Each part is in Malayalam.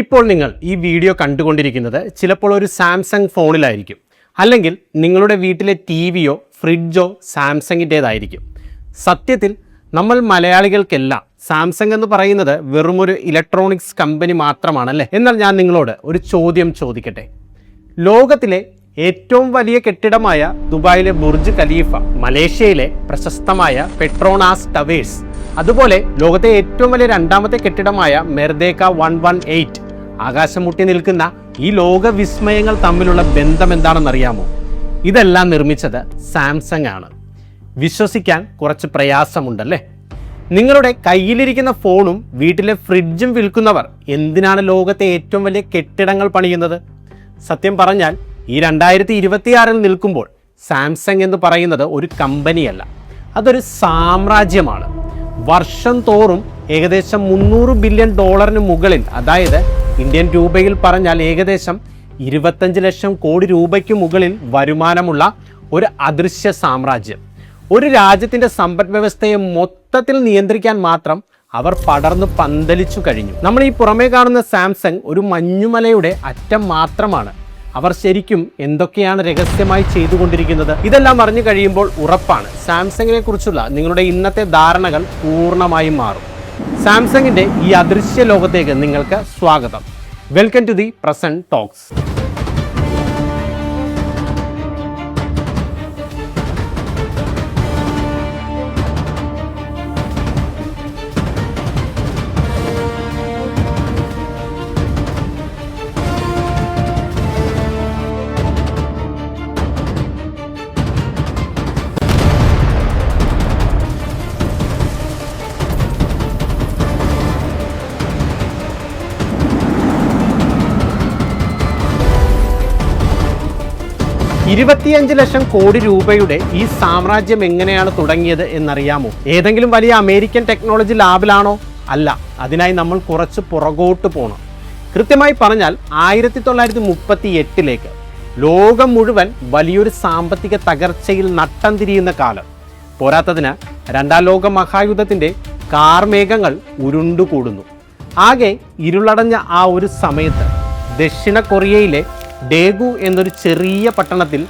ഇപ്പോൾ നിങ്ങൾ ഈ വീഡിയോ കണ്ടുകൊണ്ടിരിക്കുന്നത് ചിലപ്പോൾ ഒരു സാംസങ് ഫോണിലായിരിക്കും, അല്ലെങ്കിൽ നിങ്ങളുടെ വീട്ടിലെ ടിവിയോ ഫ്രിഡ്ജോ സാംസങ്ങിൻ്റേതായിരിക്കും. സത്യത്തിൽ നമ്മൾ മലയാളികൾക്കെല്ലാം സാംസങ് എന്ന് പറയുന്നത് വെറുമൊരു ഇലക്ട്രോണിക്സ് കമ്പനി മാത്രമാണല്ലേ. എന്നാൽ ഞാൻ നിങ്ങളോട് ഒരു ചോദ്യം ചോദിക്കട്ടെ. ലോകത്തിലെ ഏറ്റവും വലിയ കെട്ടിടമായ ദുബായിലെ ബുർജ് ഖലീഫ, മലേഷ്യയിലെ പ്രശസ്തമായ പെട്രോണാസ് ടവേഴ്സ്, അതുപോലെ ലോകത്തെ ഏറ്റവും വലിയ രണ്ടാമത്തെ കെട്ടിടമായ മെർദേക്ക 118, ആകാശം മുട്ടി നിൽക്കുന്ന ഈ ലോക വിസ്മയങ്ങൾ തമ്മിലുള്ള ബന്ധം എന്താണെന്നറിയാമോ? ഇതെല്ലാം നിർമ്മിച്ചത് സാംസങ് ആണ്. വിശ്വസിക്കാൻ കുറച്ച് പ്രയാസമുണ്ടല്ലേ. നിങ്ങളുടെ കയ്യിലിരിക്കുന്ന ഫോണും വീട്ടിലെ ഫ്രിഡ്ജും വിൽക്കുന്നവർ എന്തിനാണ് ലോകത്തെ ഏറ്റവും വലിയ കെട്ടിടങ്ങൾ പണിയുന്നത്? സത്യം പറഞ്ഞാൽ ഈ 2026 നിൽക്കുമ്പോൾ സാംസങ് എന്ന് പറയുന്നത് ഒരു കമ്പനിയല്ല, അതൊരു സാമ്രാജ്യമാണ്. വർഷം തോറും ഏകദേശം $300 ബില്യൺ മുകളിൽ, അതായത് ഇന്ത്യൻ രൂപയിൽ പറഞ്ഞാൽ ഏകദേശം 25 ലക്ഷം കോടി രൂപയ്ക്ക് മുകളിൽ വരുമാനമുള്ള ഒരു അദൃശ്യ സാമ്രാജ്യം. ഒരു രാജ്യത്തിൻ്റെ സമ്പദ് വ്യവസ്ഥയെ മൊത്തത്തിൽ നിയന്ത്രിക്കാൻ മാത്രം അവർ പടർന്നു പന്തലിച്ചു കഴിഞ്ഞു. നമ്മൾ ഈ പുറമേ കാണുന്ന സാംസങ് ഒരു മഞ്ഞുമലയുടെ അറ്റം മാത്രമാണ്. അവർ ശരിക്കും എന്തൊക്കെയാണ് രഹസ്യമായി ചെയ്തുകൊണ്ടിരിക്കുന്നത്? ഇതെല്ലാം അറിഞ്ഞു കഴിയുമ്പോൾ ഉറപ്പാണ് സാംസങ്ങിനെ കുറിച്ചുള്ള നിങ്ങളുടെ ഇന്നത്തെ ധാരണകൾ പൂർണ്ണമായും മാറും. സാംസങ്ങിൻ്റെ ഈ അദൃശ്യ ലോകത്തേക്ക് നിങ്ങൾക്ക് സ്വാഗതം. Welcome to the present talks. $25 lakh crore രൂപയുടെ ഈ സാമ്രാജ്യം എങ്ങനെയാണ് തുടങ്ങിയത് എന്നറിയാമോ? ഏതെങ്കിലും വലിയ അമേരിക്കൻ ടെക്നോളജി ലാബിലാണോ? അല്ല. അതിനായി നമ്മൾ കുറച്ച് പുറകോട്ട് പോകണം. കൃത്യമായി പറഞ്ഞാൽ 1938 ലോകം മുഴുവൻ വലിയൊരു സാമ്പത്തിക തകർച്ചയിൽ നട്ടം തിരിയുന്ന കാലം. പോരാത്തതിന് രണ്ടാം ലോക മഹായുദ്ധത്തിൻ്റെ കാർമേഘങ്ങൾ ഉരുണ്ടുകൂടുന്നു. ആകെ ഇരുളടഞ്ഞ ആ ഒരു സമയത്ത് ദക്ഷിണ കൊറിയയിലെ ഡേഗു എന്നൊരു ചെറിയ പട്ടണത്തിൽ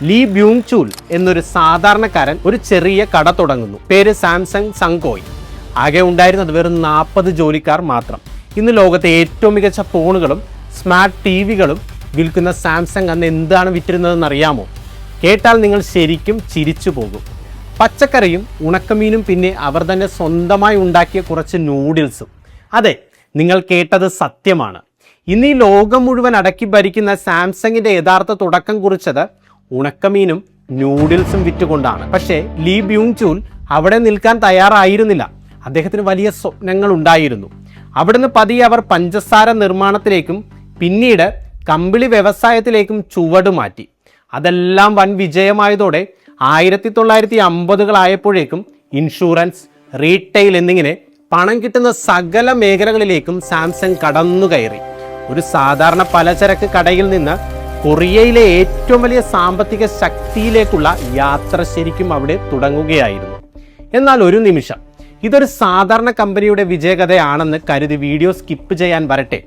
ലീ ബ്യൂങ് ചൂൽ എന്നൊരു സാധാരണക്കാരൻ ഒരു ചെറിയ കട തുടങ്ങുന്നു. പേര് സാംസങ് സങ്കോയ്. ആകെ ഉണ്ടായിരുന്നത് വെറും 40 ജോലിക്കാർ മാത്രം. ഇന്ന് ലോകത്തെ ഏറ്റവും മികച്ച ഫോണുകളും സ്മാർട്ട് ടിവികളും വിൽക്കുന്ന സാംസങ് അന്ന് എന്താണ് വിറ്റിരുന്നതെന്ന് അറിയാമോ? കേട്ടാൽ നിങ്ങൾ ശരിക്കും ചിരിച്ചു പോകും. പച്ചക്കറിയും ഉണക്കമീനും, പിന്നെ അവർ തന്നെ സ്വന്തമായി ഉണ്ടാക്കിയ കുറച്ച് നൂഡിൽസും. അതെ, നിങ്ങൾ കേട്ടത് സത്യമാണ്. ഇന്ന് ഈ ലോകം മുഴുവൻ അടക്കി ഭരിക്കുന്ന സാംസങ്ങിൻ്റെ യഥാർത്ഥ തുടക്കം കുറിച്ചത് ഉണക്കമീനും നൂഡിൽസും വിറ്റുകൊണ്ടാണ്. പക്ഷേ ലീ ബ്യൂങ് ചൂൽ അവിടെ നിൽക്കാൻ തയ്യാറായിരുന്നില്ല. അദ്ദേഹത്തിന് വലിയ സ്വപ്നങ്ങൾ ഉണ്ടായിരുന്നു. അവിടുന്ന് പതിയെ അവർ പഞ്ചസാര നിർമ്മാണത്തിലേക്കും പിന്നീട് കമ്പിളി വ്യവസായത്തിലേക്കും ചുവടുമാറ്റി. അതെല്ലാം വൻ വിജയമായതോടെ 1950 ഇൻഷുറൻസ്, റീറ്റെയിൽ എന്നിങ്ങനെ പണം കിട്ടുന്ന സകല മേഖലകളിലേക്കും സാംസങ് കടന്നു കയറി. ഒരു സാധാരണ പലചരക്ക് കടയിൽ നിന്ന് കൊറിയയിലെ ഏറ്റവും വലിയ സാമ്പത്തിക ശക്തിയിലേക്കുള്ള യാത്ര ശരിക്കും അവിടെ തുടങ്ങുകയായിരുന്നു. എന്നാൽ ഒരു നിമിഷം, ഇതൊരു സാധാരണ കമ്പനിയുടെ വിജയകഥയാണെന്ന് കരുതി വീഡിയോ സ്കിപ്പ് ചെയ്യാൻ വരട്ടെ.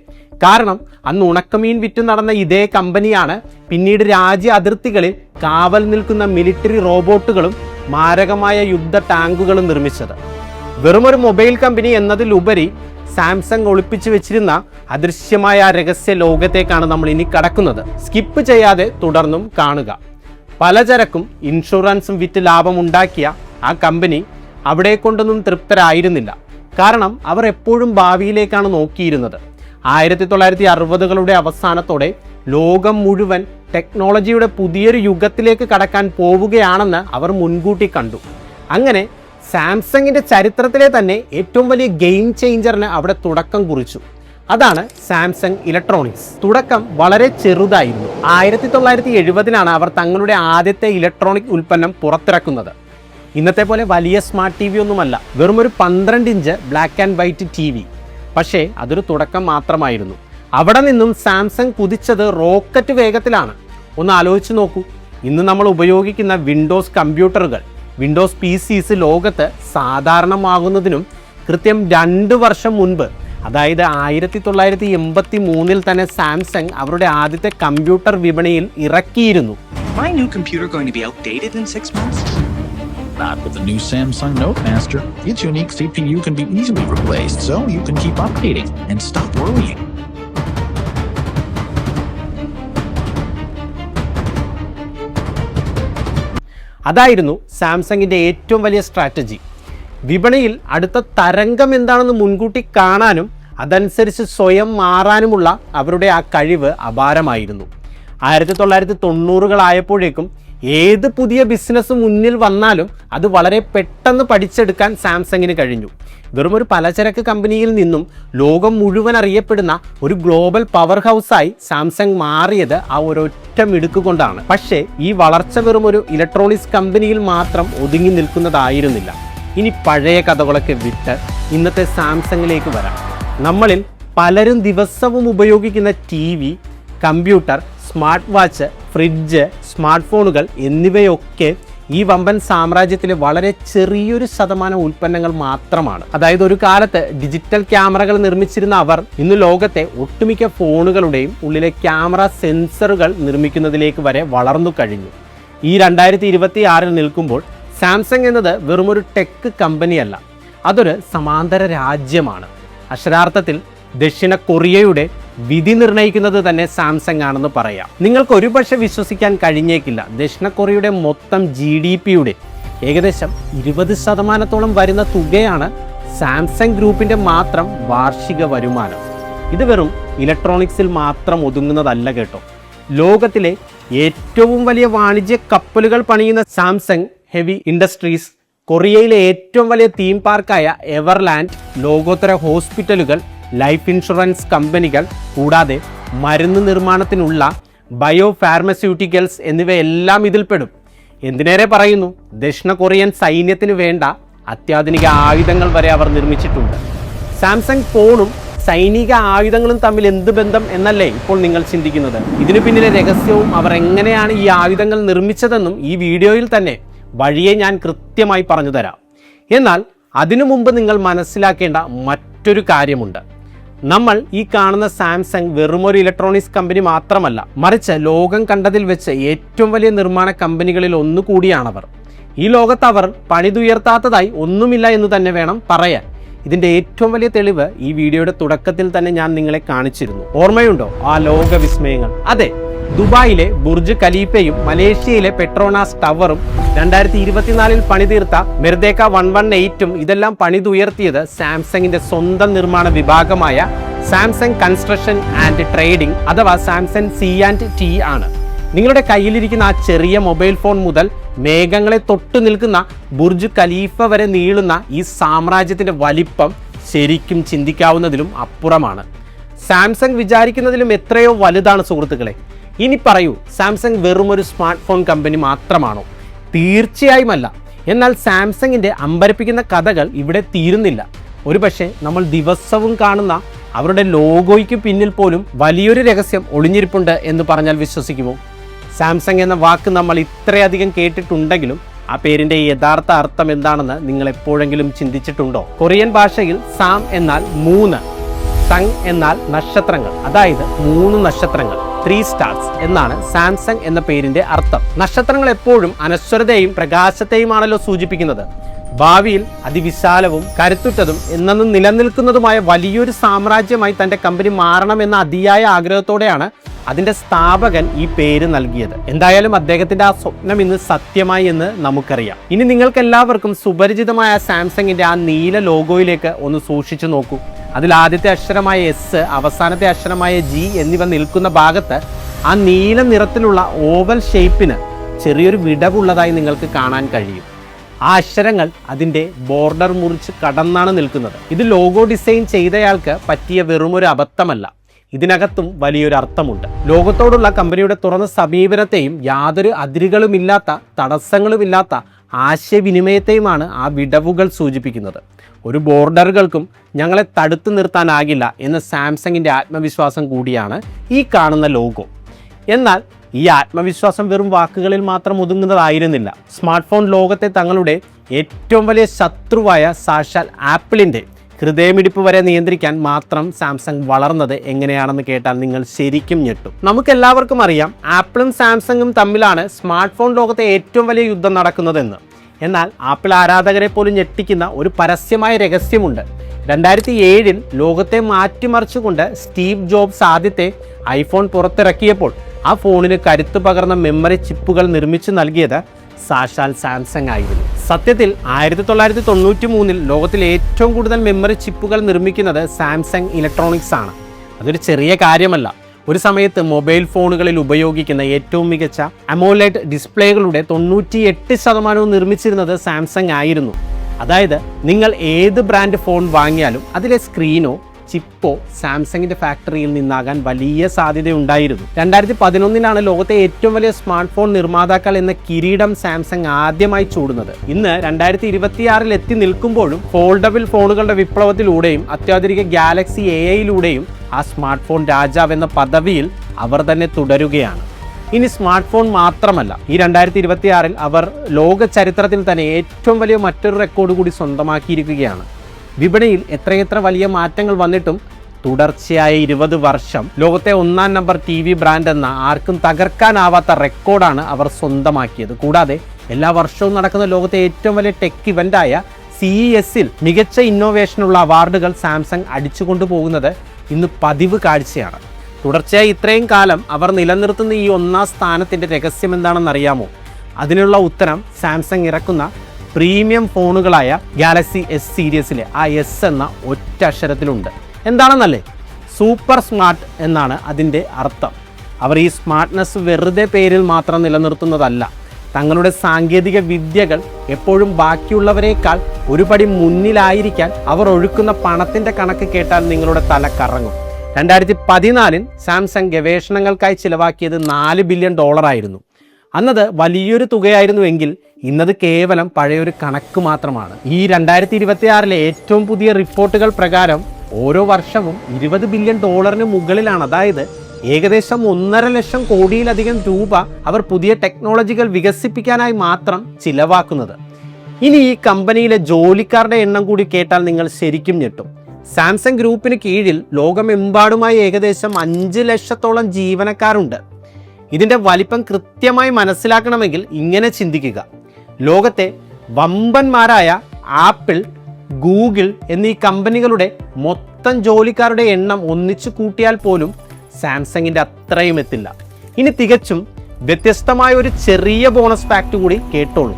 കാരണം അന്ന് ഉണക്കമീൻ വിറ്റു നടന്ന ഇതേ കമ്പനിയാണ് പിന്നീട് രാജ്യ അതിർത്തികളിൽ കാവൽ നിൽക്കുന്ന മിലിറ്ററി റോബോട്ടുകളും മാരകമായ യുദ്ധ ടാങ്കുകളും നിർമ്മിച്ചത്. വെറുമൊരു മൊബൈൽ കമ്പനി എന്നതിലുപരി സാംസങ് ഒളിപ്പിച്ചു വെച്ചിരുന്ന അദൃശ്യമായ രഹസ്യ ലോകത്തേക്കാണ് നമ്മൾ ഇനി കടക്കുന്നത്. സ്കിപ്പ് ചെയ്യാതെ തുടർന്നും കാണുക. പലചരക്കും ഇൻഷുറൻസും വിറ്റ് ലാഭമുണ്ടാക്കിയ ആ കമ്പനി അവിടെ കൊണ്ടൊന്നും തൃപ്തരായിരുന്നില്ല. കാരണം അവർ എപ്പോഴും ഭാവിയിലേക്കാണ് നോക്കിയിരുന്നത്. 1960കളുടെ അവസാനത്തോടെ ലോകം മുഴുവൻ ടെക്നോളജിയുടെ പുതിയൊരു യുഗത്തിലേക്ക് കടക്കാൻ പോവുകയാണെന്ന് അവർ മുൻകൂട്ടി കണ്ടു. അങ്ങനെ സാംസങ്ങിൻ്റെ ചരിത്രത്തിലെ തന്നെ ഏറ്റവും വലിയ ഗെയിം ചേഞ്ചറിന് അവിടെ തുടക്കം കുറിച്ചു. അതാണ് സാംസങ് ഇലക്ട്രോണിക്സ്. തുടക്കം വളരെ ചെറുതായിരുന്നു. 1970 അവർ തങ്ങളുടെ ആദ്യത്തെ ഇലക്ട്രോണിക് ഉൽപ്പന്നം പുറത്തിറക്കുന്നത്. ഇന്നത്തെ പോലെ വലിയ സ്മാർട്ട് ടി വി ഒന്നുമല്ല, വെറുമൊരു 12 inch black and white TV. പക്ഷേ അതൊരു തുടക്കം മാത്രമായിരുന്നു. അവിടെ നിന്നും സാംസങ് കുതിച്ചത് റോക്കറ്റ് വേഗത്തിലാണ്. ഒന്ന് ആലോചിച്ച് നോക്കൂ. ഇന്ന് നമ്മൾ ഉപയോഗിക്കുന്ന വിൻഡോസ് കമ്പ്യൂട്ടറുകൾ, വിൻഡോസ് PCs ലോകത്ത് സാധാരണമാകുന്നതിനും കൃത്യം 2 വർഷം മുൻപ് അതായത് 1983 തന്നെ സാംസങ് അവരുടെ ആദ്യത്തെ കമ്പ്യൂട്ടർ വിപണിയിൽ ഇറക്കിയിരുന്നു. My new computer going to be outdated in 6 months? Not with the new Samsung Note Master. Its unique CPU can be easily replaced, so you can keep updating and stop worrying. അതായിരുന്നു സാംസങ്ങിൻ്റെ ഏറ്റവും വലിയ സ്ട്രാറ്റജി. വിപണിയിൽ അടുത്ത തരംഗം എന്താണെന്ന് മുൻകൂട്ടി കാണാനും അതനുസരിച്ച് സ്വയം മാറാനുമുള്ള അവരുടെ ആ കഴിവ് അപാരമായിരുന്നു. 1990-കളായപ്പോഴേക്കും ഏത് പുതിയ ബിസിനസ് മുന്നിൽ വന്നാലും അത് വളരെ പെട്ടെന്ന് പഠിച്ചെടുക്കാൻ സാംസങ്ങിന് കഴിഞ്ഞു. വെറും ഒരു പലചരക്ക് കമ്പനിയിൽ നിന്നും ലോകം മുഴുവൻ അറിയപ്പെടുന്ന ഒരു ഗ്ലോബൽ പവർ ഹൗസായി സാംസങ് മാറിയത് ആ ഒരൊറ്റ മിടുക്ക് കൊണ്ടാണ്. പക്ഷേ ഈ വളർച്ച വെറും ഒരു ഇലക്ട്രോണിക്സ് കമ്പനിയിൽ മാത്രം ഒതുങ്ങി നിൽക്കുന്നതായിരുന്നില്ല. ഇനി പഴയ കഥകളൊക്കെ വിട്ട് ഇന്നത്തെ സാംസങ്ങിലേക്ക് വരാം. നമ്മളിൽ പലരും ദിവസവും ഉപയോഗിക്കുന്ന TV, computer, smart watch, fridge, smart ഫോണുകൾ എന്നിവയൊക്കെ ഈ വമ്പൻ സാമ്രാജ്യത്തിലെ വളരെ ചെറിയൊരു ശതമാനം ഉൽപ്പന്നങ്ങൾ മാത്രമാണ്. അതായത് ഒരു കാലത്ത് ഡിജിറ്റൽ ക്യാമറകൾ നിർമ്മിച്ചിരുന്ന അവർ ഇന്ന് ലോകത്തെ ഒട്ടുമിക്ക ഫോണുകളുടെയും ഉള്ളിലെ ക്യാമറ സെൻസറുകൾ നിർമ്മിക്കുന്നതിലേക്ക് വരെ വളർന്നു കഴിഞ്ഞു. ഈ 2026 നിൽക്കുമ്പോൾ സാംസങ് എന്നത് വെറുമൊരു ടെക് കമ്പനിയല്ല, അതൊരു സമാന്തര രാജ്യമാണ്. അക്ഷരാർത്ഥത്തിൽ ദക്ഷിണ കൊറിയയുടെ വിധി നിർണ്ണയിക്കുന്നത് തന്നെ സാംസങ് ആണെന്ന് പറയാം. നിങ്ങൾക്ക് ഒരുപക്ഷെ വിശ്വസിക്കാൻ കഴിഞ്ഞേക്കില്ല, ദക്ഷിണ കൊറിയയുടെ മൊത്തം GDPയുടെ ഏകദേശം 20% വരുന്ന തുകയാണ് സാംസങ് ഗ്രൂപ്പിൻ്റെ മാത്രം വാർഷിക വരുമാനം. ഇത് വെറും ഇലക്ട്രോണിക്സിൽ മാത്രം ഒതുങ്ങുന്നതല്ല കേട്ടോ. ലോകത്തിലെ ഏറ്റവും വലിയ വാണിജ്യ കപ്പലുകൾ പണിയുന്ന സാംസങ് ഹെവി ഇൻഡസ്ട്രീസ്, കൊറിയയിലെ ഏറ്റവും വലിയ തീം പാർക്കായ എവർലാൻഡ്, ലോകോത്തര ഹോസ്പിറ്റലുകൾ, ലൈഫ് ഇൻഷുറൻസ് കമ്പനികൾ, കൂടാതെ മരുന്ന് നിർമ്മാണത്തിനുള്ള ബയോ ഫാർമസ്യൂട്ടിക്കൽസ് എന്നിവയെല്ലാം ഇതിൽപ്പെടും. എന്തിനേറെ പറയുന്നു, ദക്ഷിണ കൊറിയൻ സൈന്യത്തിന് വേണ്ട അത്യാധുനിക ആയുധങ്ങൾ വരെ അവർ നിർമ്മിച്ചിട്ടുണ്ട്. സാംസങ് ഫോണും സൈനിക ആയുധങ്ങളും തമ്മിൽ എന്ത് ബന്ധം എന്നല്ലേ ഇപ്പോൾ നിങ്ങൾ ചിന്തിക്കുന്നത്? ഇതിനു പിന്നിലെ രഹസ്യവും അവർ എങ്ങനെയാണ് ഈ ആയുധങ്ങൾ നിർമ്മിച്ചതെന്നും ഈ വീഡിയോയിൽ തന്നെ വഴിയെ ഞാൻ കൃത്യമായി പറഞ്ഞു തരാം. എന്നാൽ അതിനു മുമ്പ് നിങ്ങൾ മനസ്സിലാക്കേണ്ട മറ്റൊരു കാര്യമുണ്ട്. നമ്മൾ ഈ കാണുന്ന സാംസങ് വെറുമൊരു ഇലക്ട്രോണിക്സ് കമ്പനി മാത്രമല്ല, മറിച്ച് ലോകം കണ്ടതിൽ വെച്ച് ഏറ്റവും വലിയ നിർമ്മാണ കമ്പനികളിൽ ഒന്നുകൂടിയാണവർ. ഈ ലോകത്ത് അവർ പണിതുയർത്താത്തതായി ഒന്നുമില്ല എന്ന് തന്നെ വേണം പറയാൻ. ഇതിൻ്റെ ഏറ്റവും വലിയ തെളിവ് ഈ വീഡിയോയുടെ തുടക്കത്തിൽ തന്നെ ഞാൻ നിങ്ങളെ കാണിച്ചിരുന്നു. ഓർമ്മയുണ്ടോ ആ ലോക വിസ്മയങ്ങൾ? അതെ, ദുബായിലെ ബുർജ് ഖലീഫയും മലേഷ്യയിലെ പെട്രോണാസ് ടവറും 2024 പണിതീർത്ത മെർദേക്ക 118ഉം ഇതെല്ലാം പണിതുയർത്തിയത് സാംസങ്ങിന്റെ സ്വന്തം നിർമ്മാണ വിഭാഗമായ സാംസങ് കൺസ്ട്രക്ഷൻ ആൻഡ് ട്രേഡിംഗ് അഥവാ സാംസങ് C&T ആണ്. നിങ്ങളുടെ കയ്യിലിരിക്കുന്ന ആ ചെറിയ മൊബൈൽ ഫോൺ മുതൽ മേഘങ്ങളെ തൊട്ടു നിൽക്കുന്ന ബുർജ് ഖലീഫ വരെ നീളുന്ന ഈ സാമ്രാജ്യത്തിന്റെ വലിപ്പം ശരിക്കും ചിന്തിക്കാവുന്നതിലും അപ്പുറമാണ്. സാംസങ് വിചാരിക്കുന്നതിലും എത്രയോ വലുതാണ് സുഹൃത്തുക്കളെ. ഇനി പറയൂ, സാംസങ് വെറും ഒരു സ്മാർട്ട് ഫോൺ കമ്പനി മാത്രമാണോ? തീർച്ചയായുമല്ല. എന്നാൽ സാംസങ്ങിൻ്റെ അമ്പരപ്പിക്കുന്ന കഥകൾ ഇവിടെ തീരുന്നില്ല. ഒരുപക്ഷെ നമ്മൾ ദിവസവും കാണുന്ന അവരുടെ ലോഗോയ്ക്ക് പിന്നിൽ പോലും വലിയൊരു രഹസ്യം ഒളിഞ്ഞിരിപ്പുണ്ട് എന്ന് പറഞ്ഞാൽ വിശ്വസിക്കുമോ? സാംസങ് എന്ന വാക്ക് നമ്മൾ ഇത്രയധികം കേട്ടിട്ടുണ്ടെങ്കിലും ആ പേരിൻ്റെ യഥാർത്ഥ അർത്ഥം എന്താണെന്ന് നിങ്ങൾ എപ്പോഴെങ്കിലും ചിന്തിച്ചിട്ടുണ്ടോ? കൊറിയൻ ഭാഷയിൽ സാം എന്നാൽ 3, സങ് എന്നാൽ നക്ഷത്രങ്ങൾ, അതായത് 3 നക്ഷത്രങ്ങൾ, 3 സ്റ്റാർസ് എന്നാണ് സാംസങ് എന്ന പേരിന്റെ അർത്ഥം. നക്ഷത്രങ്ങൾ എപ്പോഴും അനശ്വരതയും പ്രകാശത്തെയുമാണല്ലോ സൂചിപ്പിക്കുന്നത്. ഭാവിയിൽ അതിവിശാലവും കരുത്തുറ്റതും എന്നും നിലനിൽക്കുന്നതുമായ വലിയൊരു സാമ്രാജ്യമായി തൻ്റെ കമ്പനി മാറണമെന്ന അതിയായ ആഗ്രഹത്തോടെയാണ് അതിൻ്റെ സ്ഥാപകൻ ഈ പേര് നൽകിയത്. എന്തായാലും അദ്ദേഹത്തിൻ്റെ ആ സ്വപ്നം ഇന്ന് സത്യമായി എന്ന് നമുക്കറിയാം. ഇനി നിങ്ങൾക്ക് എല്ലാവർക്കും സുപരിചിതമായ സാംസങ്ങിൻ്റെ ആ നീല ലോഗോയിലേക്ക് ഒന്ന് സൂക്ഷിച്ചു നോക്കൂ. അതിൽ ആദ്യത്തെ അക്ഷരമായ S, അവസാനത്തെ അക്ഷരമായ G എന്നിവ നിൽക്കുന്ന ഭാഗത്ത് ആ നീല നിറത്തിലുള്ള ഓവൽ ഷേപ്പിന് ചെറിയൊരു വിടവുള്ളതായി നിങ്ങൾക്ക് കാണാൻ കഴിയും. ആ അക്ഷരങ്ങൾ അതിൻ്റെ ബോർഡർ മുറിച്ച് കടന്നാണ് നിൽക്കുന്നത്. ഇത് ലോഗോ ഡിസൈൻ ചെയ്തയാൾക്ക് പറ്റിയ വെറുമൊരു അബദ്ധമല്ല, ഇതിനകത്തും വലിയൊരു അർത്ഥമുണ്ട്. ലോകത്തോടുള്ള കമ്പനിയുടെ തുറന്ന സമീപനത്തെയും യാതൊരു അതിരുകളുമില്ലാത്ത തടസ്സങ്ങളുമില്ലാത്ത ആശയവിനിമയത്തെയുമാണ് ആ വിടവുകൾ സൂചിപ്പിക്കുന്നത്. ഒരു ബോർഡറുകൾക്കും ഞങ്ങളെ തടുത്തു നിർത്താനാകില്ല എന്ന സാംസങ്ങിൻ്റെ ആത്മവിശ്വാസം കൂടിയാണ് ഈ കാണുന്ന ലോഗോ. എന്നാൽ ഈ ആത്മവിശ്വാസം വെറും വാക്കുകളിൽ മാത്രം ഒതുങ്ങുന്നതായിരുന്നില്ല. സ്മാർട്ട് ഫോൺ ലോകത്തെ തങ്ങളുടെ ഏറ്റവും വലിയ ശത്രുവായ സാക്ഷാൽ ആപ്പിളിൻ്റെ ഹൃദയമിടിപ്പ് വരെ നിയന്ത്രിക്കാൻ മാത്രം സാംസങ് വളർന്നത് എങ്ങനെയാണെന്ന് കേട്ടാൽ നിങ്ങൾ ശരിക്കും ഞെട്ടും. നമുക്കെല്ലാവർക്കും അറിയാം, ആപ്പിളും സാംസങ്ങും തമ്മിലാണ് സ്മാർട്ട് ഫോൺ ലോകത്തെ ഏറ്റവും വലിയ യുദ്ധം നടക്കുന്നതെന്ന്. എന്നാൽ ആപ്പിൾ ആരാധകരെ പോലും ഞെട്ടിക്കുന്ന ഒരു പരസ്യമായ രഹസ്യമുണ്ട്. 2007 ലോകത്തെ മാറ്റിമറിച്ചുകൊണ്ട് സ്റ്റീവ് ജോബ്സ് ആദ്യത്തെ ഐഫോൺ പുറത്തിറക്കിയപ്പോൾ ആ ഫോണിന് കരുത്ത് പകർന്ന മെമ്മറി ചിപ്പുകൾ നിർമ്മിച്ചു നൽകിയത് സാക്ഷാൽ സാംസങ് ആയിരുന്നു. സത്യത്തിൽ 1993 ലോകത്തിൽ ഏറ്റവും കൂടുതൽ മെമ്മറി ചിപ്പുകൾ നിർമ്മിക്കുന്നത് സാംസങ് ഇലക്ട്രോണിക്സ് ആണ്. അതൊരു ചെറിയ കാര്യമല്ല. ഒരു സമയത്ത് മൊബൈൽ ഫോണുകളിൽ ഉപയോഗിക്കുന്ന ഏറ്റവും മികച്ച അമോലെഡ് ഡിസ്പ്ലേകളുടെ 98% നിർമ്മിച്ചിരുന്നത് സാംസങ് ആയിരുന്നു. അതായത് നിങ്ങൾ ഏത് ബ്രാൻഡ് ഫോൺ വാങ്ങിയാലും അതിലെ സ്ക്രീനോ ചിപ്പോ സാംസങ്ങിൻ്റെ ഫാക്ടറിയിൽ നിന്നാകാൻ വലിയ സാധ്യതയുണ്ടായിരുന്നു. 2011 ലോകത്തെ ഏറ്റവും വലിയ സ്മാർട്ട് ഫോൺ നിർമ്മാതാക്കൾ എന്ന കിരീടം സാംസങ് ആദ്യമായി ചൂടുന്നത്. ഇന്ന് 2026 എത്തി നിൽക്കുമ്പോഴും ഫോൾഡബിൾ ഫോണുകളുടെ വിപ്ലവത്തിലൂടെയും അത്യാധുനിക ഗാലക്സി AI-യിലൂടെയും ആ സ്മാർട്ട് ഫോൺ രാജാവ് എന്ന പദവിയിൽ അവർ തന്നെ തുടരുകയാണ്. ഇനി സ്മാർട്ട് ഫോൺ മാത്രമല്ല, ഈ 2026 അവർ ലോക ചരിത്രത്തിൽ തന്നെ ഏറ്റവും വലിയ മറ്റൊരു റെക്കോർഡ് കൂടി സ്വന്തമാക്കിയിരിക്കുകയാണ്. വിപണിയിൽ എത്രയെത്ര വലിയ മാറ്റങ്ങൾ വന്നിട്ടും തുടർച്ചയായ 20 വർഷം ലോകത്തെ 1-ാം നമ്പർ TV ബ്രാൻഡ് എന്ന ആർക്കും തകർക്കാനാവാത്ത റെക്കോർഡാണ് അവർ സ്വന്തമാക്കിയത്. കൂടാതെ എല്ലാ വർഷവും നടക്കുന്ന ലോകത്തെ ഏറ്റവും വലിയ ടെക് ഇവൻ്റായ CES-ൽ മികച്ച ഇന്നോവേഷനുള്ള അവാർഡുകൾ സാംസങ് അടിച്ചുകൊണ്ടു പോകുന്നത് ഇന്ന് പതിവ് കാഴ്ചയാണ്. തുടർച്ചയായി ഇത്രയും കാലം അവർ നിലനിർത്തുന്ന ഈ 1-ാം സ്ഥാനത്തിൻ്റെ രഹസ്യം എന്താണെന്നറിയാമോ? അതിനുള്ള ഉത്തരം സാംസങ് ഇറക്കുന്ന പ്രീമിയം ഫോണുകളായ ഗാലക്സി S സീരീസിലെ ആ S എന്ന ഒറ്റ അക്ഷരത്തിലുണ്ട്. എന്താണെന്നല്ലേ? സൂപ്പർ സ്മാർട്ട് എന്നാണ് അതിൻ്റെ അർത്ഥം. അവർ ഈ സ്മാർട്ട്നെസ് വെറുതെ പേരിൽ മാത്രം നിലനിർത്തുന്നതല്ല. തങ്ങളുടെ സാങ്കേതിക വിദ്യകൾ എപ്പോഴും ബാക്കിയുള്ളവരെക്കാൾ ഒരു പടി മുന്നിലായിരിക്കാൻ അവർ ഒഴുക്കുന്ന പണത്തിൻ്റെ കണക്ക് കേട്ടാൽ നിങ്ങളുടെ തല കറങ്ങും. 2014 സാംസങ് ഗവേഷണങ്ങൾക്കായി ചിലവാക്കിയത് $4 ബില്യൺ ആയിരുന്നു. അന്നത് വലിയൊരു തുകയായിരുന്നുവെങ്കിൽ ഇന്നത് കേവലം പഴയൊരു കണക്ക് മാത്രമാണ്. ഈ 2026 ഏറ്റവും പുതിയ റിപ്പോർട്ടുകൾ പ്രകാരം ഓരോ വർഷവും $20 ബില്യൺ മുകളിലാണ്. അതായത് ഏകദേശം 1.5 ലക്ഷം കോടിയിലധികം രൂപ അവർ പുതിയ ടെക്നോളജികൾ വികസിപ്പിക്കാനായി മാത്രം ചിലവാക്കുന്നത്. ഇനി ഈ കമ്പനിയിലെ ജോലിക്കാരുടെ എണ്ണം കൂടി കേട്ടാൽ നിങ്ങൾ ശരിക്കും ഞെട്ടും. സാംസങ് ഗ്രൂപ്പിന് കീഴിൽ ലോകമെമ്പാടുമായി ഏകദേശം 5 ലക്ഷത്തോളം ജീവനക്കാരുണ്ട്. ഇതിൻ്റെ വലിപ്പം കൃത്യമായി മനസ്സിലാക്കണമെങ്കിൽ ഇങ്ങനെ ചിന്തിക്കുക. ലോകത്തെ വമ്പന്മാരായ ആപ്പിൾ, ഗൂഗിൾ എന്നീ കമ്പനികളുടെ മൊത്തം ജോലിക്കാരുടെ എണ്ണം ഒന്നിച്ചു കൂട്ടിയാൽ പോലും സാംസങ്ങിൻ്റെ അത്രയും എത്തില്ല. ഇനി തികച്ചും വ്യത്യസ്തമായ ഒരു ചെറിയ ബോണസ് ഫാക്ട് കൂടി കേട്ടോളൂ.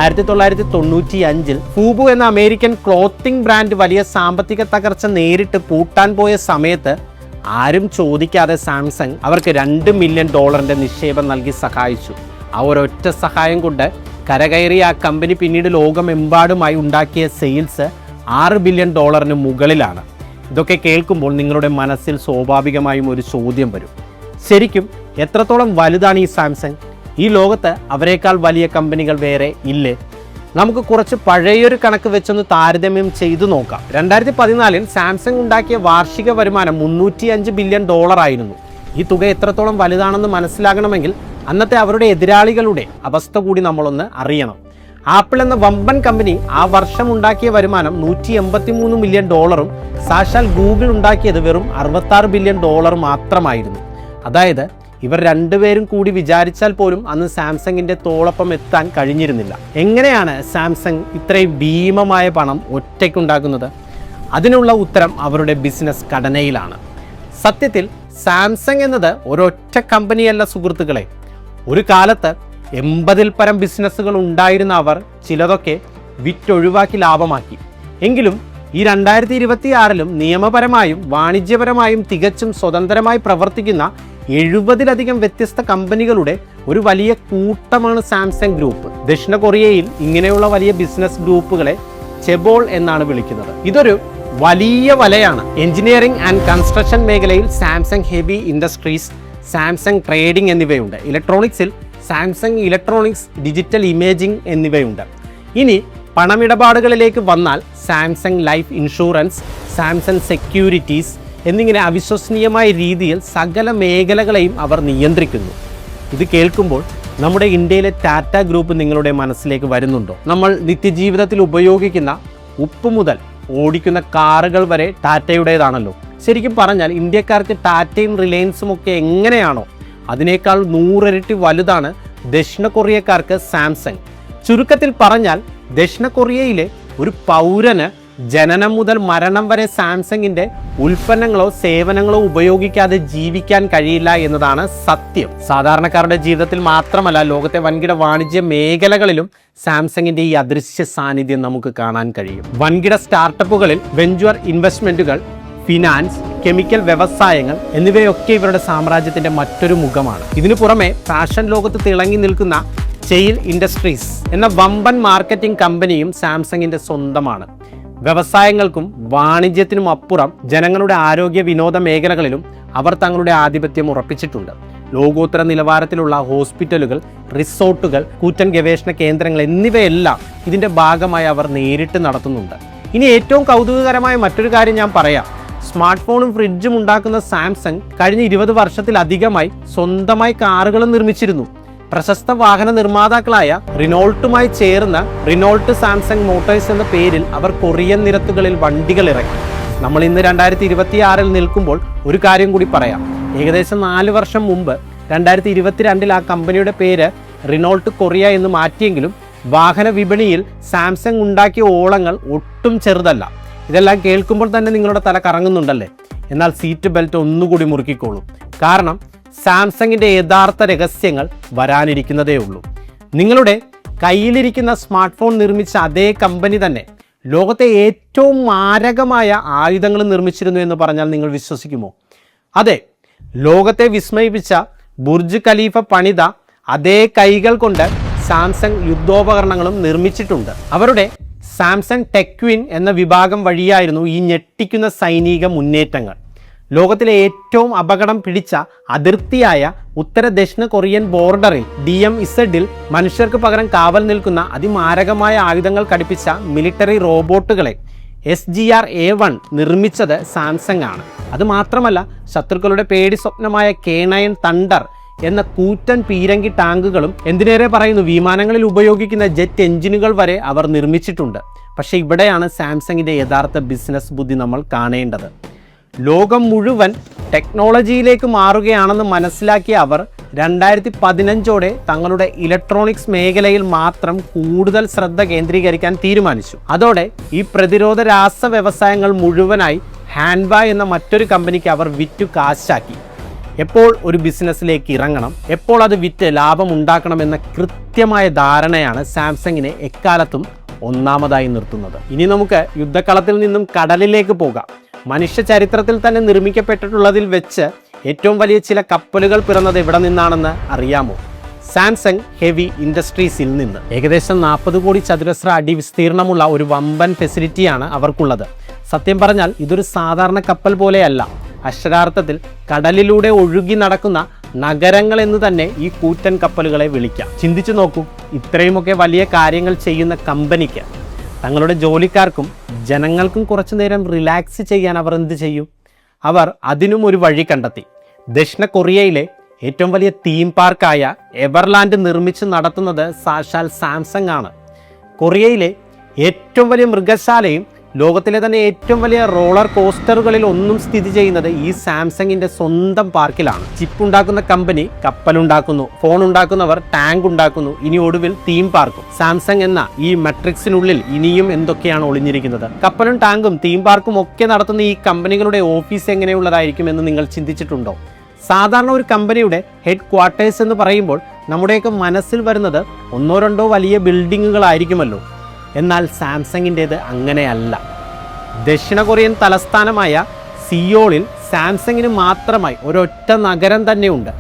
1995 ഫൂബു എന്ന അമേരിക്കൻ ക്ലോത്തിംഗ് ബ്രാൻഡ് വലിയ സാമ്പത്തിക തകർച്ച നേരിട്ട് പൂട്ടാൻ പോയ സമയത്ത് ആരും ചോദിക്കാതെ സാംസങ് അവർക്ക് $2 മില്യൺ നിക്ഷേപം നൽകി സഹായിച്ചു. ആ ഒരൊറ്റ സഹായം കൊണ്ട് കരകയറിയ ആ കമ്പനി പിന്നീട് ലോകമെമ്പാടുമായി ഉണ്ടാക്കിയ സെയിൽസ് $6 ബില്യൺ മുകളിലാണ്. ഇതൊക്കെ കേൾക്കുമ്പോൾ നിങ്ങളുടെ മനസ്സിൽ സ്വാഭാവികമായും ഒരു ചോദ്യം വരും. ശരിക്കും എത്രത്തോളം വലുതാണ് ഈ സാംസങ്? ഈ ലോകത്ത് അവരെക്കാൾ വലിയ കമ്പനികൾ വേറെ ഇല്ലേ? നമുക്ക് കുറച്ച് പഴയൊരു കണക്ക് വെച്ചൊന്ന് താരതമ്യം ചെയ്തു നോക്കാം. 2014 സാംസങ് ഉണ്ടാക്കിയ വാർഷിക വരുമാനം $305 ബില്യൺ ആയിരുന്നു. ഈ തുക എത്രത്തോളം വലുതാണെന്ന് മനസ്സിലാകണമെങ്കിൽ അന്നത്തെ അവരുടെ എതിരാളികളുടെ അവസ്ഥ കൂടി നമ്മളൊന്ന് അറിയണം. ആപ്പിൾ എന്ന വമ്പൻ കമ്പനി ആ വർഷം ഉണ്ടാക്കിയ വരുമാനം $183 മില്യൺ സാക്ഷാൽ ഗൂഗിൾ ഉണ്ടാക്കിയത് വെറും $66 ബില്യൺ മാത്രമായിരുന്നു. അതായത് ഇവർ രണ്ടുപേരും കൂടി വിചാരിച്ചാൽ പോലും അന്ന് സാംസങ്ങിൻ്റെ തോളൊപ്പം എത്താൻ കഴിഞ്ഞിരുന്നില്ല. എങ്ങനെയാണ് സാംസങ് ഇത്രയും ഭീമമായ പണം ഒറ്റയ്ക്കുണ്ടാക്കുന്നത്? അതിനുള്ള ഉത്തരം അവരുടെ ബിസിനസ് ഘടനയിലാണ്. സത്യത്തിൽ സാംസങ് എന്നത് ഒരൊറ്റ കമ്പനിയല്ല സുഹൃത്തുക്കളെ. ഒരു കാലത്ത് 80-ൽ പരം ബിസിനസ്സുകൾ ഉണ്ടായിരുന്ന അവർ ചിലതൊക്കെ വിറ്റൊഴിവാക്കി ലാഭമാക്കി. എങ്കിലും ഈ 2026 നിയമപരമായും വാണിജ്യപരമായും തികച്ചും സ്വതന്ത്രമായി പ്രവർത്തിക്കുന്ന 70-ലധികം വ്യത്യസ്ത കമ്പനികളുടെ ഒരു വലിയ കൂട്ടമാണ് സാംസങ് ഗ്രൂപ്പ്. ദക്ഷിണ കൊറിയയിൽ ഇങ്ങനെയുള്ള വലിയ ബിസിനസ് ഗ്രൂപ്പുകളെ ചെബോൾ എന്നാണ് വിളിക്കുന്നത്. ഇതൊരു വലിയ വലയാണ്. എഞ്ചിനീയറിംഗ് ആൻഡ് കൺസ്ട്രക്ഷൻ മേഖലയിൽ Samsung heavy industries, Samsung trading എന്നിവയുണ്ട്. ഇലക്ട്രോണിക്സിൽ സാംസങ് ഇലക്ട്രോണിക്സ്, ഡിജിറ്റൽ ഇമേജിംഗ് എന്നിവയുണ്ട്. ഇനി പണമിടപാടുകളിലേക്ക് വന്നാൽ Samsung life insurance, Samsung securities എന്നിങ്ങനെ അവിശ്വസനീയമായ രീതിയിൽ സകല മേഖലകളെയും അവർ നിയന്ത്രിക്കുന്നു. ഇത് കേൾക്കുമ്പോൾ നമ്മുടെ ഇന്ത്യയിലെ ടാറ്റ ഗ്രൂപ്പ് നിങ്ങളുടെ മനസ്സിലേക്ക് വരുന്നുണ്ടോ? നമ്മൾ നിത്യജീവിതത്തിൽ ഉപയോഗിക്കുന്ന ഉപ്പ് മുതൽ ഓടിക്കുന്ന കാറുകൾ വരെ ടാറ്റയുടേതാണല്ലോ. ശരിക്കും പറഞ്ഞാൽ ഇന്ത്യക്കാർക്ക് ടാറ്റയും റിലയൻസും ഒക്കെ എങ്ങനെയാണോ അതിനേക്കാൾ 100 ഇരട്ടി വലുതാണ് ദക്ഷിണ കൊറിയക്കാർക്ക് സാംസങ്. ചുരുക്കത്തിൽ പറഞ്ഞാൽ ദക്ഷിണ കൊറിയയിലെ ഒരു പൗരന് ജനനം മുതൽ മരണം വരെ സാംസങ്ങിന്റെ ഉൽപ്പന്നങ്ങളോ സേവനങ്ങളോ ഉപയോഗിക്കാതെ ജീവിക്കാൻ കഴിയില്ല എന്നതാണ് സത്യം. സാധാരണക്കാരുടെ ജീവിതത്തിൽ മാത്രമല്ല, ലോകത്തെ വൻകിട വാണിജ്യ മേഖലകളിലും സാംസങ്ങിന്റെ ഈ അദൃശ്യ സാന്നിധ്യം നമുക്ക് കാണാൻ കഴിയും. വൻകിട സ്റ്റാർട്ടപ്പുകളിൽ വെഞ്ചർ ഇൻവെസ്റ്റ്മെന്റുകൾ, ഫിനാൻസ്, കെമിക്കൽ വ്യവസായങ്ങൾ എന്നിവയൊക്കെ ഇവരുടെ സാമ്രാജ്യത്തിന്റെ മറ്റൊരു മുഖമാണ്. ഇതിനു പുറമെ ഫാഷൻ ലോകത്ത് തിളങ്ങി നിൽക്കുന്ന ചെയിൽ ഇൻഡസ്ട്രീസ് എന്ന വമ്പൻ മാർക്കറ്റിംഗ് കമ്പനിയും സാംസങ്ങിന്റെ സ്വന്തമാണ്. വ്യവസായങ്ങൾക്കും വാണിജ്യത്തിനും അപ്പുറം ജനങ്ങളുടെ ആരോഗ്യ വിനോദ മേഖലകളിലും അവർ തങ്ങളുടെ ആധിപത്യം ഉറപ്പിച്ചിട്ടുണ്ട്. ലോകോത്തര നിലവാരത്തിലുള്ള ഹോസ്പിറ്റലുകൾ, റിസോർട്ടുകൾ, കൂറ്റൻ ഗവേഷണ കേന്ദ്രങ്ങൾ എന്നിവയെല്ലാം ഇതിൻ്റെ ഭാഗമായി അവർ നേരിട്ട് നടത്തുന്നുണ്ട്. ഇനി ഏറ്റവും കൗതുകകരമായ മറ്റൊരു കാര്യം ഞാൻ പറയാം. സ്മാർട്ട് ഫോണും ഫ്രിഡ്ജും ഉണ്ടാക്കുന്ന സാംസങ് കഴിഞ്ഞ 20 വർഷത്തിലധികമായി സ്വന്തമായി കാറുകളും നിർമ്മിച്ചിരുന്നു. പ്രശസ്ത വാഹന നിർമ്മാതാക്കളായ റിനോൾട്ടുമായി ചേർന്ന് റിനോൾട്ട് സാംസങ് മോട്ടോഴ്സ് എന്ന പേരിൽ അവർ കൊറിയൻ നിരത്തുകളിൽ വണ്ടികൾ ഇറക്കി. നമ്മൾ ഇന്ന് 2026 നിൽക്കുമ്പോൾ ഒരു കാര്യം കൂടി പറയാം. ഏകദേശം 4 വർഷം മുമ്പ് 2022 ആ കമ്പനിയുടെ പേര് റിനോൾട്ട് കൊറിയ എന്ന് മാറ്റിയെങ്കിലും വാഹന വിപണിയിൽ സാംസങ് ഉണ്ടാക്കിയ ഓളങ്ങൾ ഒട്ടും ചെറുതല്ല. ഇതെല്ലാം കേൾക്കുമ്പോൾ തന്നെ നിങ്ങളുടെ തല കറങ്ങുന്നുണ്ടല്ലേ? എന്നാൽ സീറ്റ് ബെൽറ്റ് ഒന്നുകൂടി മുറുക്കിക്കോളൂ. കാരണം സാംസങ്ങിൻ്റെ യഥാർത്ഥ രഹസ്യങ്ങൾ വരാനിരിക്കുന്നതേ ഉള്ളൂ. നിങ്ങളുടെ കയ്യിലിരിക്കുന്ന സ്മാർട്ട് ഫോൺ നിർമ്മിച്ച അതേ കമ്പനി തന്നെ ലോകത്തെ ഏറ്റവും മാരകമായ ആയുധങ്ങൾ നിർമ്മിച്ചിരുന്നു എന്ന് പറഞ്ഞാൽ നിങ്ങൾ വിശ്വസിക്കുമോ? അതെ, ലോകത്തെ വിസ്മയിപ്പിച്ച ബുർജ് ഖലീഫ പണിത അതേ കൈകൾ കൊണ്ട് സാംസങ് യുദ്ധോപകരണങ്ങളും നിർമ്മിച്ചിട്ടുണ്ട്. അവരുടെ സാംസങ് ടെക്വിൻ എന്ന വിഭാഗം വഴിയായിരുന്നു ഈ ഞെട്ടിക്കുന്ന സൈനിക മുന്നേറ്റങ്ങൾ. ലോകത്തിലെ ഏറ്റവും അപകടം പിടിച്ച അതിർത്തിയായ ഉത്തര ദക്ഷിണ കൊറിയൻ ബോർഡറിൽ DMZ-ൽ മനുഷ്യർക്ക് പകരം കാവൽ നിൽക്കുന്ന അതിമാരകമായ ആയുധങ്ങൾ ഘടിപ്പിച്ച മിലിറ്ററി റോബോട്ടുകളെ SGR-A1 നിർമ്മിച്ചത് സാംസങ് ആണ്. അതുമാത്രമല്ല, ശത്രുക്കളുടെ പേടി സ്വപ്നമായ K9 തണ്ടർ എന്ന കൂറ്റൻ പീരങ്കി ടാങ്കുകളും, എന്തിനേറെ പറയുന്നു, വിമാനങ്ങളിൽ ഉപയോഗിക്കുന്ന ജെറ്റ് എഞ്ചിനുകൾ വരെ അവർ നിർമ്മിച്ചിട്ടുണ്ട്. പക്ഷേ ഇവിടെയാണ് സാംസങ്ങിൻ്റെ യഥാർത്ഥ ബിസിനസ് ബുദ്ധി നമ്മൾ കാണേണ്ടത്. ലോകം മുഴുവൻ ടെക്നോളജിയിലേക്ക് മാറുകയാണെന്ന് മനസ്സിലാക്കിയ അവർ 2015 തങ്ങളുടെ ഇലക്ട്രോണിക്സ് മേഖലയിൽ മാത്രം കൂടുതൽ ശ്രദ്ധ കേന്ദ്രീകരിക്കാൻ തീരുമാനിച്ചു. അതോടെ ഈ പ്രതിരോധ രാസ വ്യവസായങ്ങൾ മുഴുവനായി ഹാൻവാ എന്ന മറ്റൊരു കമ്പനിക്ക് അവർ വിറ്റു കാശാക്കി. എപ്പോൾ ഒരു ബിസിനസ്സിലേക്ക് ഇറങ്ങണം, എപ്പോൾ അത് വിറ്റ് ലാഭം ഉണ്ടാക്കണമെന്ന കൃത്യമായ ധാരണയാണ് സാംസങ്ങിനെ എക്കാലത്തും ഒന്നാമതായി നിർത്തുന്നത്. ഇനി നമുക്ക് യുദ്ധക്കളത്തിൽ നിന്നും കടലിലേക്ക് പോകാം. മനുഷ്യ ചരിത്രത്തിൽ തന്നെ നിർമ്മിക്കപ്പെട്ടിട്ടുള്ളതിൽ വെച്ച് ഏറ്റവും വലിയ ചില കപ്പലുകൾ പിറന്നത് എവിടെ നിന്നാണെന്ന് അറിയാമോ? സാംസങ് ഹെവി ഇൻഡസ്ട്രീസിൽ നിന്ന്. ഏകദേശം 40 കോടി ചതുരശ്ര അടി വിസ്തീർണമുള്ള ഒരു വമ്പൻ ഫെസിലിറ്റിയാണ് അവർക്കുള്ളത്. സത്യം പറഞ്ഞാൽ ഇതൊരു സാധാരണ കപ്പൽ പോലെയല്ല. അക്ഷരാർത്ഥത്തിൽ കടലിലൂടെ ഒഴുകി നടക്കുന്ന നഗരങ്ങൾ എന്ന് തന്നെ ഈ കൂറ്റൻ കപ്പലുകളെ വിളിക്കാം. ചിന്തിച്ചു നോക്കൂ, ഇത്രയുമൊക്കെ വലിയ കാര്യങ്ങൾ ചെയ്യുന്ന കമ്പനിക്ക് തങ്ങളുടെ ജോലിക്കാർക്കും ജനങ്ങൾക്കും കുറച്ചു നേരം റിലാക്സ് ചെയ്യാൻ അവർ എന്ത് ചെയ്യും? അവർ അതിനും ഒരു വഴി കണ്ടെത്തി. ദക്ഷിണ കൊറിയയിലെ ഏറ്റവും വലിയ തീം പാർക്കായ എവർലാൻഡ് നിർമ്മിച്ച് നടത്തുന്നത് സാക്ഷാൽ സാംസങ് ആണ്. കൊറിയയിലെ ഏറ്റവും വലിയ മൃഗശാലയും ലോകത്തിലെ തന്നെ ഏറ്റവും വലിയ റോളർ കോസ്റ്ററുകളിൽ ഒന്നും സ്ഥിതി ചെയ്യുന്നത് ഈ സാംസങ്ങിൻ്റെ സ്വന്തം പാർക്കിലാണ്. ചിപ്പ് ഉണ്ടാക്കുന്ന കമ്പനി കപ്പലുണ്ടാക്കുന്നു, ഫോൺ ഉണ്ടാക്കുന്നവർ ടാങ്ക് ഉണ്ടാക്കുന്നു, ഇനി ഒടുവിൽ തീം പാർക്കും. സാംസങ് എന്ന ഈ മെട്രിക്സിനുള്ളിൽ ഇനിയും എന്തൊക്കെയാണ് ഒളിഞ്ഞിരിക്കുന്നത്? കപ്പലും ടാങ്കും തീം പാർക്കും ഒക്കെ നടത്തുന്ന ഈ കമ്പനികളുടെ ഓഫീസ് എങ്ങനെയുള്ളതായിരിക്കും എന്ന് നിങ്ങൾ ചിന്തിച്ചിട്ടുണ്ടോ? സാധാരണ ഒരു കമ്പനിയുടെ ഹെഡ് ക്വാർട്ടേഴ്സ് എന്ന് പറയുമ്പോൾ നമ്മുടെയൊക്കെ മനസ്സിൽ വരുന്നത് 1-2 വലിയ ബിൽഡിങ്ങുകളായിരിക്കുമല്ലോ. എന്നാൽ സാംസങ്ങിൻ്റേത് അങ്ങനെയല്ല. ദക്ഷിണ കൊറിയൻ തലസ്ഥാനമായ സിയോളിൽ സാംസങ്ങിന് മാത്രമായി ഒരൊറ്റ നഗരം തന്നെയുണ്ട്,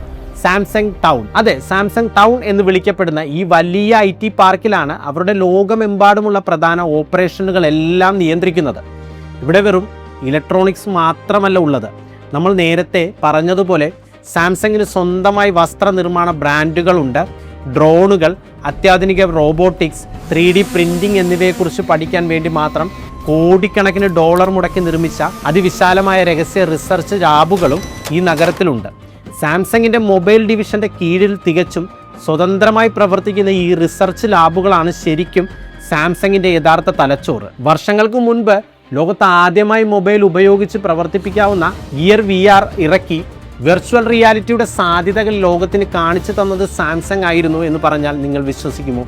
സാംസങ് ടൗൺ. അതെ, സാംസങ് ടൗൺ എന്ന് വിളിക്കപ്പെടുന്ന ഈ വലിയ IT പാർക്കിലാണ് അവരുടെ ലോകമെമ്പാടുമുള്ള പ്രധാന ഓപ്പറേഷനുകളെല്ലാം നിയന്ത്രിക്കുന്നത്. ഇവിടെ വെറും ഇലക്ട്രോണിക്സ് മാത്രമല്ല ഉള്ളത്. നമ്മൾ നേരത്തെ പറഞ്ഞതുപോലെ സാംസങ്ങിന് സ്വന്തമായി വസ്ത്രനിർമ്മാണ ബ്രാൻഡുകളുണ്ട്. ഡ്രോണുകൾ, അത്യാധുനിക റോബോട്ടിക്സ്, 3D പ്രിൻറ്റിംഗ് എന്നിവയെക്കുറിച്ച് പഠിക്കാൻ വേണ്ടി മാത്രം കോടിക്കണക്കിന് ഡോളർ മുടക്കി നിർമ്മിച്ച അതിവിശാലമായ രഹസ്യ റിസർച്ച് ലാബുകളും ഈ നഗരത്തിലുണ്ട്. സാംസങ്ങിൻ്റെ മൊബൈൽ ഡിവിഷൻ്റെ കീഴിൽ തികച്ചും സ്വതന്ത്രമായി പ്രവർത്തിക്കുന്ന ഈ റിസർച്ച് ലാബുകളാണ് ശരിക്കും സാംസങ്ങിൻ്റെ യഥാർത്ഥ തലച്ചോറ്. വർഷങ്ങൾക്ക് മുൻപ് ലോകത്ത് ആദ്യമായി മൊബൈൽ ഉപയോഗിച്ച് പ്രവർത്തിപ്പിക്കാവുന്ന ഗിയർ VR ഇറക്കി വെർച്വൽ റിയാലിറ്റിയുടെ സാധ്യതകൾ ലോകത്തിന് കാണിച്ചു തന്നത് സാംസങ് ആയിരുന്നു എന്ന് പറഞ്ഞാൽ നിങ്ങൾ വിശ്വസിക്കുമോ?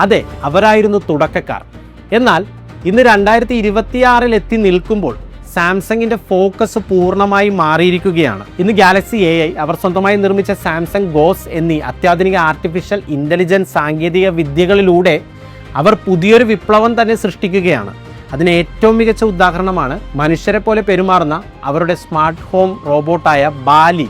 അതെ, അവരായിരുന്നു തുടക്കക്കാർ. എന്നാൽ ഇന്ന് 2026 എത്തി നിൽക്കുമ്പോൾ സാംസങ്ങിൻ്റെ ഫോക്കസ് പൂർണ്ണമായി മാറിയിരിക്കുകയാണ്. ഇന്ന് ഗാലക്സി AI, അവർ സ്വന്തമായി നിർമ്മിച്ച സാംസങ് ഗോസ് എന്നീ അത്യാധുനിക ആർട്ടിഫിഷ്യൽ ഇൻ്റലിജൻസ് സാങ്കേതിക വിദ്യകളിലൂടെ അവർ പുതിയൊരു വിപ്ലവം തന്നെ സൃഷ്ടിക്കുകയാണ്. അതിന് ഏറ്റവും മികച്ച ഉദാഹരണമാണ് മനുഷ്യരെ പോലെ പെരുമാറുന്ന അവരുടെ സ്മാർട്ട് ഹോം റോബോട്ടായ ബാലി.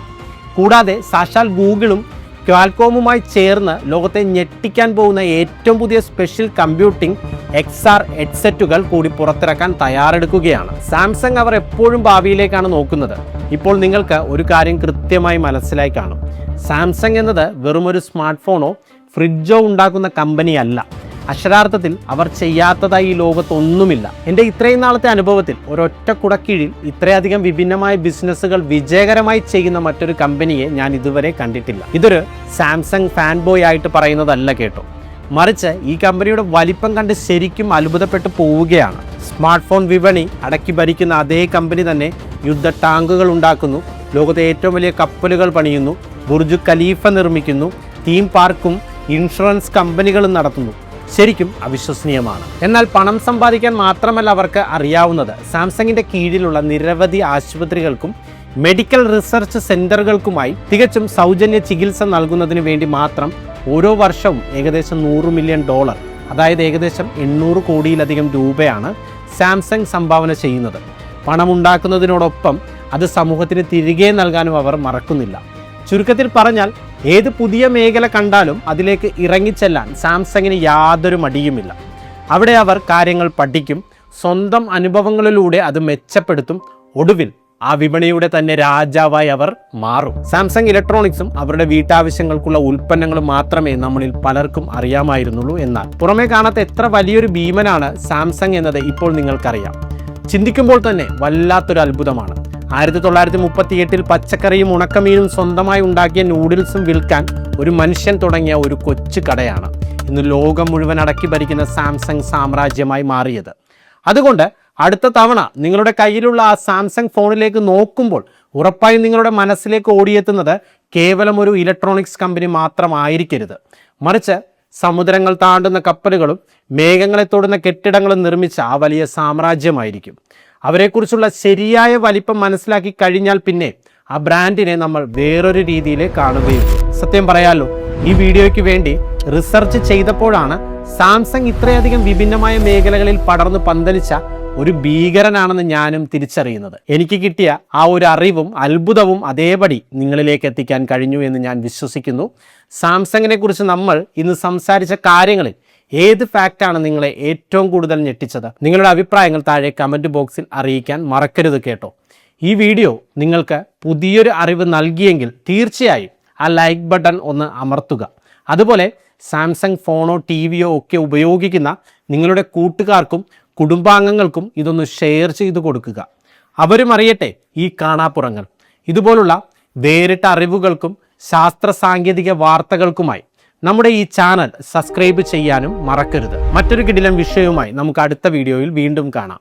കൂടാതെ സാക്ഷാൽ ഗൂഗിളും ക്വാൽകോമുമായി ചേർന്ന് ലോകത്തെ ഞെട്ടിക്കാൻ പോകുന്ന ഏറ്റവും പുതിയ സ്പെഷ്യൽ കമ്പ്യൂട്ടിംഗ് XR ഹെഡ്സെറ്റുകൾ കൂടി പുറത്തിറക്കാൻ തയ്യാറെടുക്കുകയാണ്. സാംസങ് അവർ എപ്പോഴും ഭാവിയിലേക്കാണ് നോക്കുന്നത്. ഇപ്പോൾ നിങ്ങൾക്ക് ഒരു കാര്യം കൃത്യമായി മനസ്സിലായി കാണും. സാംസങ് എന്നത് വെറുമൊരു സ്മാർട്ട് ഫോണോ ഫ്രിഡ്ജോ ഉണ്ടാക്കുന്ന കമ്പനിയല്ല. അക്ഷരാർത്ഥത്തിൽ അവർ ചെയ്യാത്തതായി ഈ ലോകത്തൊന്നുമില്ല. എൻ്റെ ഇത്രയും നാളത്തെ അനുഭവത്തിൽ ഒരൊറ്റ കുടക്കീഴിൽ ഇത്രയധികം വിഭിന്നമായ ബിസിനസ്സുകൾ വിജയകരമായി ചെയ്യുന്ന മറ്റൊരു കമ്പനിയെ ഞാൻ ഇതുവരെ കണ്ടിട്ടില്ല. ഇതൊരു സാംസങ് ഫാൻ ബോയ് ആയിട്ട് പറയുന്നതല്ല കേട്ടോ, മറിച്ച് ഈ കമ്പനിയുടെ വലിപ്പം കണ്ട് ശരിക്കും അത്ഭുതപ്പെട്ടു പോവുകയാണ്. സ്മാർട്ട് ഫോൺ വിപണി അടക്കി ഭരിക്കുന്ന അതേ കമ്പനി തന്നെ യുദ്ധ ടാങ്കുകൾ ഉണ്ടാക്കുന്നു, ലോകത്തെ ഏറ്റവും വലിയ കപ്പലുകൾ പണിയുന്നു, ബുർജ് ഖലീഫ നിർമ്മിക്കുന്നു, തീം പാർക്കും ഇൻഷുറൻസ് കമ്പനികളും നടത്തുന്നു. ശരിക്കും അവിശ്വസനീയമാണ്. എന്നാൽ പണം സമ്പാദിക്കാൻ മാത്രമല്ല അവർക്ക് അറിയാവുന്നത്. സാംസങ്ങിൻ്റെ കീഴിലുള്ള നിരവധി ആശുപത്രികൾക്കും മെഡിക്കൽ റിസർച്ച് സെൻ്ററുകൾക്കുമായി തികച്ചും സൗജന്യ ചികിത്സ നൽകുന്നതിന് വേണ്ടി മാത്രം ഓരോ വർഷവും ഏകദേശം $100 മില്യൺ, അതായത് ഏകദേശം 800 കോടിയിലധികം രൂപയാണ് സാംസങ് സംഭാവന ചെയ്യുന്നത്. പണമുണ്ടാക്കുന്നതിനോടൊപ്പം അത് സമൂഹത്തിന് തിരികെ നൽകാനും അവർ മറക്കുന്നില്ല. ചുരുക്കത്തിൽ പറഞ്ഞാൽ ഏത് പുതിയ മേഖല കണ്ടാലും അതിലേക്ക് ഇറങ്ങിച്ചെല്ലാൻ സാംസങ്ങിന് യാതൊരു മടിയുമില്ല. അവിടെ അവർ കാര്യങ്ങൾ പഠിക്കും, സ്വന്തം അനുഭവങ്ങളിലൂടെ അത് മെച്ചപ്പെടുത്തും, ഒടുവിൽ ആ വിപണിയുടെ തന്നെ രാജാവായി അവർ മാറും. സാംസങ് ഇലക്ട്രോണിക്സും അവരുടെ വീട്ടാവശ്യങ്ങൾക്കുള്ള ഉൽപ്പന്നങ്ങളും മാത്രമേ നമ്മളിൽ പലർക്കും അറിയാമായിരുന്നുള്ളൂ. എന്നാൽ പുറമേ കാണാത്ത എത്ര വലിയൊരു ഭീമനാണ് സാംസങ് എന്നത് ഇപ്പോൾ നിങ്ങൾക്കറിയാം. ചിന്തിക്കുമ്പോൾ തന്നെ വല്ലാത്തൊരു അത്ഭുതമാണ്. 1938 പച്ചക്കറിയും ഉണക്കമീനും സ്വന്തമായി ഉണ്ടാക്കിയ നൂഡിൽസും വിൽക്കാൻ ഒരു മനുഷ്യൻ തുടങ്ങിയ ഒരു കൊച്ചു കടയാണ് ഇന്ന് ലോകം മുഴുവൻ അടക്കി ഭരിക്കുന്ന സാംസങ് സാമ്രാജ്യമായി മാറിയത്. അതുകൊണ്ട് അടുത്ത തവണ നിങ്ങളുടെ കയ്യിലുള്ള ആ സാംസങ് ഫോണിലേക്ക് നോക്കുമ്പോൾ ഉറപ്പായും നിങ്ങളുടെ മനസ്സിലേക്ക് ഓടിയെത്തുന്നത് കേവലം ഒരു ഇലക്ട്രോണിക്സ് കമ്പനി മാത്രമായിരിക്കരുത്, മറിച്ച് സമുദ്രങ്ങൾ താണ്ടുന്ന കപ്പലുകളും മേഘങ്ങളെ തൊടുന്ന കെട്ടിടങ്ങളും നിർമ്മിച്ച ആ വലിയ സാമ്രാജ്യമായിരിക്കും. അവരെക്കുറിച്ചുള്ള ശരിയായ വലിപ്പം മനസ്സിലാക്കി കഴിഞ്ഞാൽ പിന്നെ ആ ബ്രാൻഡിനെ നമ്മൾ വേറൊരു രീതിയിൽ കാണുകയും. സത്യം പറയാലോ, ഈ വീഡിയോയ്ക്ക് വേണ്ടി റിസർച്ച് ചെയ്തപ്പോഴാണ് സാംസങ് ഇത്രയധികം വിഭിന്നമായ മേഖലകളിൽ പടർന്നു പന്തലിച്ച ഒരു ഭീകരനാണെന്ന് ഞാനും തിരിച്ചറിയുന്നത്. എനിക്ക് കിട്ടിയ ആ ഒരു അറിവും അത്ഭുതവും അതേപടി നിങ്ങളിലേക്ക് എത്തിക്കാൻ കഴിഞ്ഞു എന്ന് ഞാൻ വിശ്വസിക്കുന്നു. സാംസങ്ങിനെ കുറിച്ച് നമ്മൾ ഇന്ന് സംസാരിച്ച കാര്യങ്ങളിൽ ഏത് ഫാക്റ്റാണ് നിങ്ങളെ ഏറ്റവും കൂടുതൽ ഞെട്ടിച്ചത്? നിങ്ങളുടെ അഭിപ്രായങ്ങൾ താഴെ കമൻറ്റ് ബോക്സിൽ അറിയിക്കാൻ മറക്കരുത് കേട്ടോ. ഈ വീഡിയോ നിങ്ങൾക്ക് പുതിയൊരു അറിവ് നൽകിയെങ്കിൽ തീർച്ചയായും ആ ലൈക്ക് ബട്ടൺ ഒന്ന് അമർത്തുക. അതുപോലെ സാംസങ് ഫോണോ ടിവിയോ ഒക്കെ ഉപയോഗിക്കുന്ന നിങ്ങളുടെ കൂട്ടുകാർക്കും കുടുംബാംഗങ്ങൾക്കും ഇതൊന്ന് ഷെയർ ചെയ്ത് കൊടുക്കുക. അവരും അറിയട്ടെ ഈ കാണാപ്പുറങ്ങൾ. ഇതുപോലുള്ള വേറിട്ട അറിവുകൾക്കും ശാസ്ത്ര സാങ്കേതിക വാർത്തകൾക്കുമായി നമ്മുടെ ഈ ചാനൽ സബ്സ്ക്രൈബ് ചെയ്യാനും മറക്കരുത്. മറ്റൊരു കിടിലൻ വിഷയവുമായി നമുക്ക് അടുത്ത വീഡിയോയിൽ വീണ്ടും കാണാം.